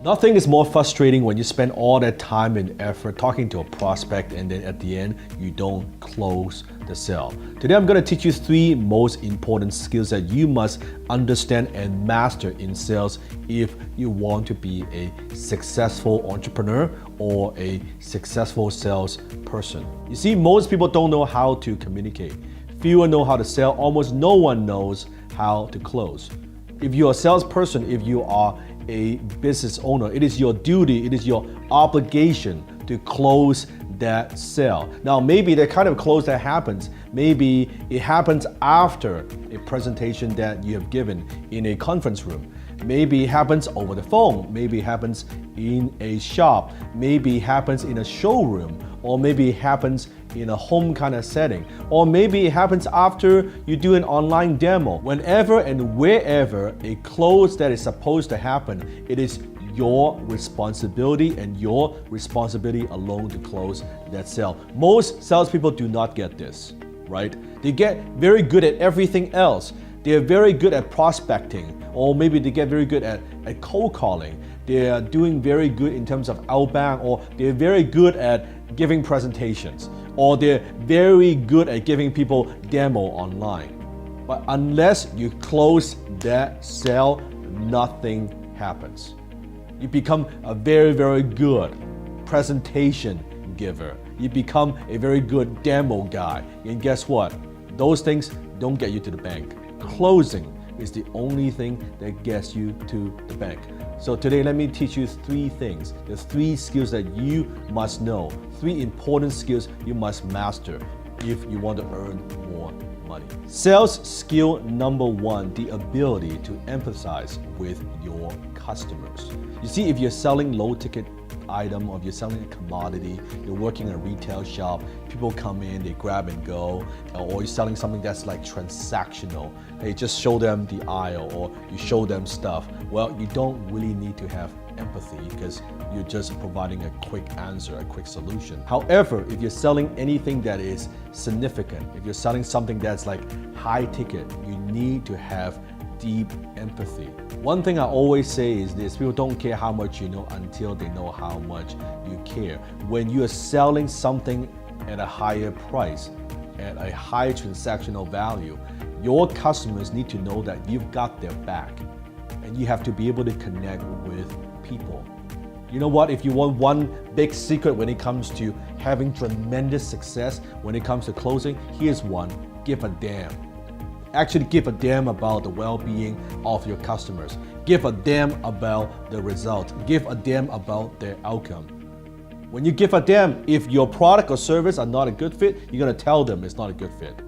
Nothing is more frustrating when you spend all that time and effort talking to a prospect and then at the end, you don't close the sale. Today, I'm going to teach you 3 most important skills that you must understand and master in sales if you want to be a successful entrepreneur or a successful salesperson. You see, most people don't know how to communicate. Fewer know how to sell. Almost no one knows how to close. If you're a salesperson, if you are a business owner, it is your duty, it is your obligation to close that sale. Now, maybe the kind of close that happens, maybe it happens after a presentation that you have given in a conference room. Maybe it happens over the phone, maybe it happens in a shop, maybe it happens in a showroom, or maybe it happens in a home kind of setting, or maybe it happens after you do an online demo. Whenever and wherever a close that is supposed to happen, it is your responsibility and your responsibility alone to close that sale. Most salespeople do not get this, right? They get very good at everything else. They're very good at prospecting, or maybe they get very good at cold calling. They're doing very good in terms of outbound, or they're very good at giving presentations, or they're very good at giving people demo online. But unless you close that sale, nothing happens. You become a very, very good presentation giver. You become a very good demo guy. And guess what? Those things don't get you to the bank. Closing is the only thing that gets you to the bank. So today, let me teach you 3 things. There's 3 skills that you must know, 3 important skills you must master if you want to earn more money. Sales skill number 1, the ability to empathize with your customers. You see, if you're selling low ticket item, or if you're selling a commodity, you're working in a retail shop, people come in, they grab and go, or you're selling something that's like transactional, hey, just show them the aisle or you show them stuff. Well, you don't really need to have empathy because you're just providing a quick answer, a quick solution. However, if you're selling anything that is significant, if you're selling something that's like high ticket, you need to have deep empathy. One thing I always say is this: people don't care how much you know until they know how much you care. When you are selling something at a higher price, at a high transactional value, your customers need to know that you've got their back, and you have to be able to connect with people. You know what? If you want one big secret when it comes to having tremendous success, when it comes to closing, here's one: give a damn. Actually give a damn about the well-being of your customers. Give a damn about the result. Give a damn about their outcome. When you give a damn, if your product or service are not a good fit, you're gonna tell them it's not a good fit.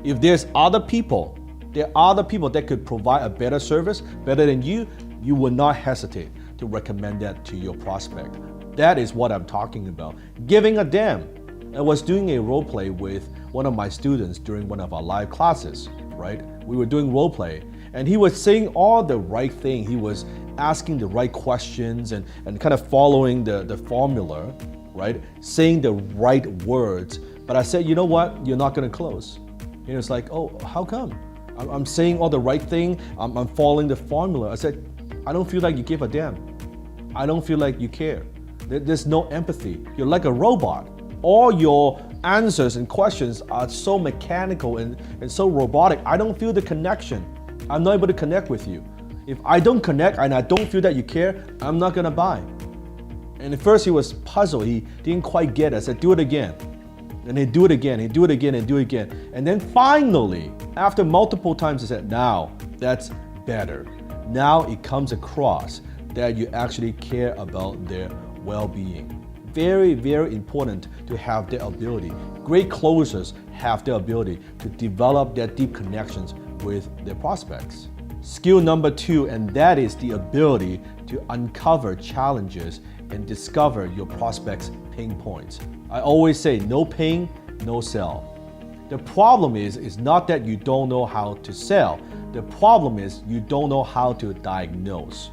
If there are other people that could provide a better service, better than you will not hesitate to recommend that to your prospect. That is what I'm talking about. Giving a damn. I was doing a role play with one of my students during one of our live classes, right? We were doing role play, and he was saying all the right thing. He was asking the right questions and kind of following the formula, right? Saying the right words. But I said, you know what? You're not gonna close. And he was like, oh, how come? I'm saying all the right thing. I'm following the formula. I said, I don't feel like you give a damn. I don't feel like you care. There's no empathy. You're like a robot. All your answers and questions are so mechanical and so robotic. I don't feel the connection. I'm not able to connect with you. If I don't connect and I don't feel that you care, I'm not gonna buy. And at first he was puzzled. He didn't quite get it. I said, do it again. And he'd do it again, he'd do it again and do it again. And then finally, after multiple times, he said, now that's better. Now it comes across that you actually care about their well-being. Very, very important to have the ability. Great closers have the ability to develop their deep connections with their prospects. Skill number 2, and that is the ability to uncover challenges and discover your prospects' pain points. I always say, no pain, no sell. The problem is not that you don't know how to sell. The problem is you don't know how to diagnose.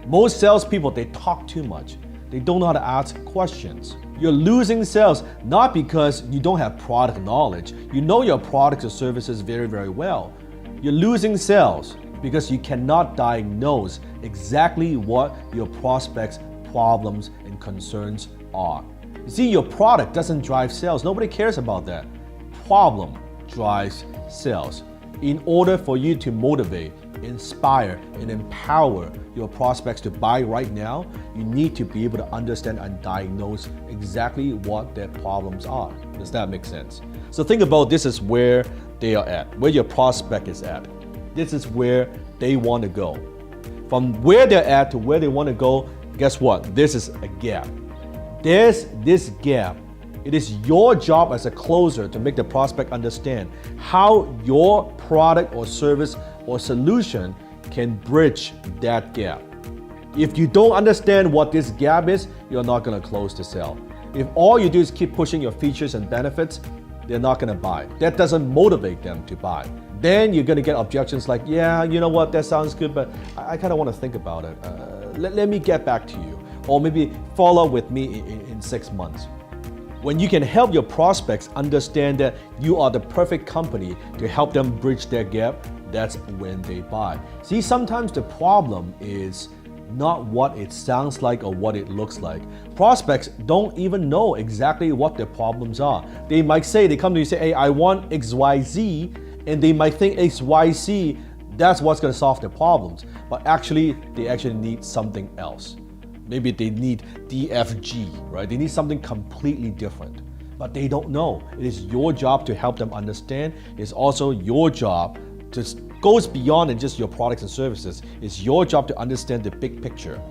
Most salespeople, they talk too much. They don't know how to ask questions. You're losing sales not because you don't have product knowledge. You know your products or services very, very well. You're losing sales because you cannot diagnose exactly what your prospect's problems and concerns are. You see, your product doesn't drive sales. Nobody cares about that. Problem drives sales. In order for you to motivate, inspire, and empower your prospects to buy right now, you need to be able to understand and diagnose exactly what their problems are. Does that make sense? So think about this is where they are at, where your prospect is at. This is where they want to go. From where they're at to where they want to go, guess what? This is a gap. There's this gap. It is your job as a closer to make the prospect understand how your product or service or solution can bridge that gap. If you don't understand what this gap is, you're not going to close the sale. If all you do is keep pushing your features and benefits, they're not going to buy. That doesn't motivate them to buy. Then you're going to get objections like, yeah, you know what, that sounds good, but I kind of want to think about it. Let me get back to you. Or maybe follow with me in 6 months. When you can help your prospects understand that you are the perfect company to help them bridge their gap, that's when they buy. See, sometimes the problem is not what it sounds like or what it looks like. Prospects don't even know exactly what their problems are. They might say, they come to you and say, hey, I want XYZ, and they might think XYZ, that's what's going to solve their problems. But actually, they actually need something else. Maybe they need DFG, right? They need something completely different, but they don't know. It is your job to help them understand. It's also your job to goes beyond than just your products and services. It's your job to understand the big picture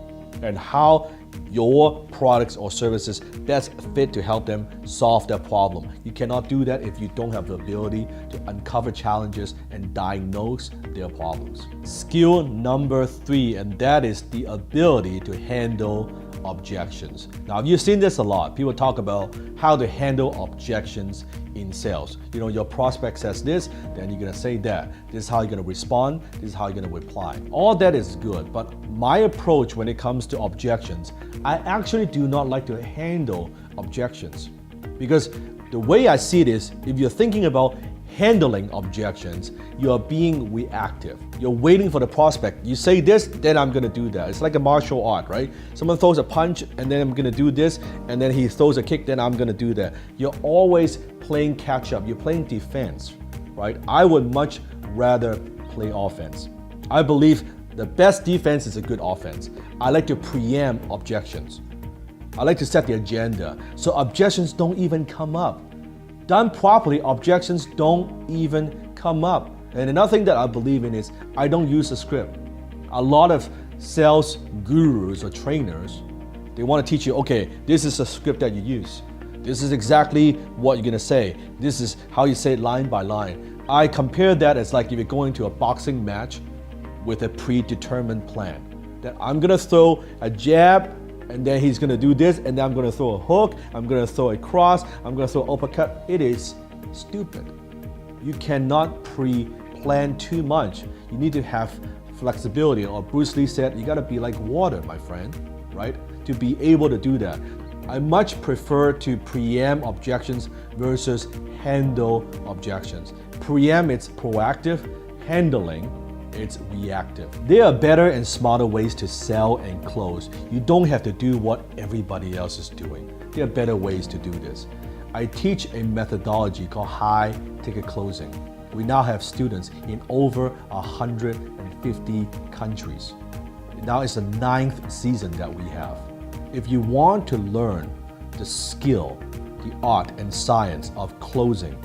and how your products or services best fit to help them solve their problem. You cannot do that if you don't have the ability to uncover challenges and diagnose their problems. Skill number 3, and that is the ability to handle objections. Now, you've seen this a lot. People talk about how to handle objections in sales. You know, your prospect says this, then you're gonna say that. This is how you're gonna respond, this is how you're gonna reply. All that is good, but my approach when it comes to objections, I actually do not like to handle objections. Because the way I see it is, if you're thinking about handling objections, you are being reactive. You're waiting for the prospect. You say this, then I'm gonna do that. It's like a martial art, right? Someone throws a punch, and then I'm gonna do this, and then he throws a kick, then I'm gonna do that. You're always playing catch up. You're playing defense, right? I would much rather play offense. I believe the best defense is a good offense. I like to preempt objections. I like to set the agenda so objections don't even come up. Done properly, objections don't even come up. And another thing that I believe in is I don't use a script. A lot of sales gurus or trainers, they want to teach you, okay, this is a script that you use. This is exactly what you're gonna say. This is how you say it line by line. I compare that as like if you're going to a boxing match with a predetermined plan. That I'm gonna throw a jab, and then he's gonna do this, and then I'm gonna throw a hook, I'm gonna throw a cross, I'm gonna throw an uppercut. It is stupid. You cannot pre-plan too much. You need to have flexibility, or Bruce Lee said, you gotta be like water, my friend, right? To be able to do that. I much prefer to preempt objections versus handle objections. Preempt, it's proactive. Handling, it's reactive. There are better and smarter ways to sell and close. You don't have to do what everybody else is doing. There are better ways to do this. I teach a methodology called high ticket closing. We now have students in over 150 countries. Now it's the 9th season that we have. If you want to learn the skill, the art and science of closing,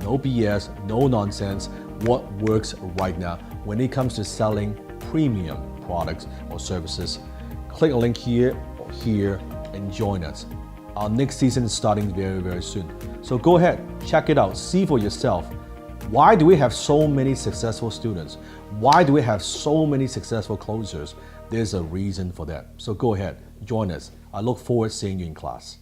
no BS, no nonsense, what works right now when it comes to selling premium products or services, click a link here or here and join us. Our next season is starting very, very soon. So go ahead, check it out, see for yourself. Why do we have so many successful students? Why do we have so many successful closers? There's a reason for that. So go ahead, join us. I look forward to seeing you in class.